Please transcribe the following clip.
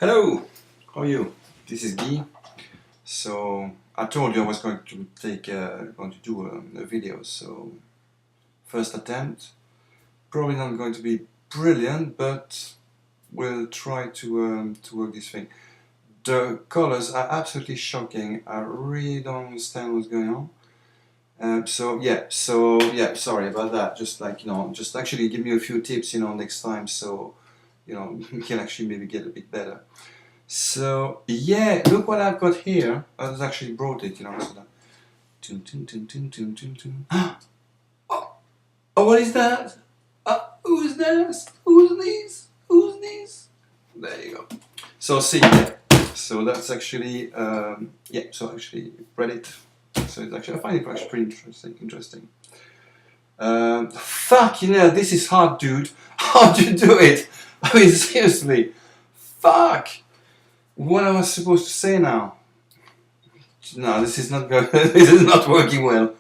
Hello, how are you? This is Guy. So I told you I was going to do a video. So first attempt, probably not going to be brilliant, but we'll try to work this thing. The colors are absolutely shocking. I really don't understand what's going on. So yeah, sorry about that. Just just actually give me a few tips, next time, so we can actually maybe get a bit better. So yeah, look what I've got here. I just actually brought it, so that. Tun, tun, tun, tun, tun, tun, tun. Oh, what is that? Who's this? Who's this? Who's this? There you go. So see, yeah. So that's actually So actually read it. So it's actually I find it actually pretty interesting. Fuck, this is hard, dude. How'd you do it? I mean, seriously. Fuck. What am I supposed to say now? No, this is not good. This is not working well.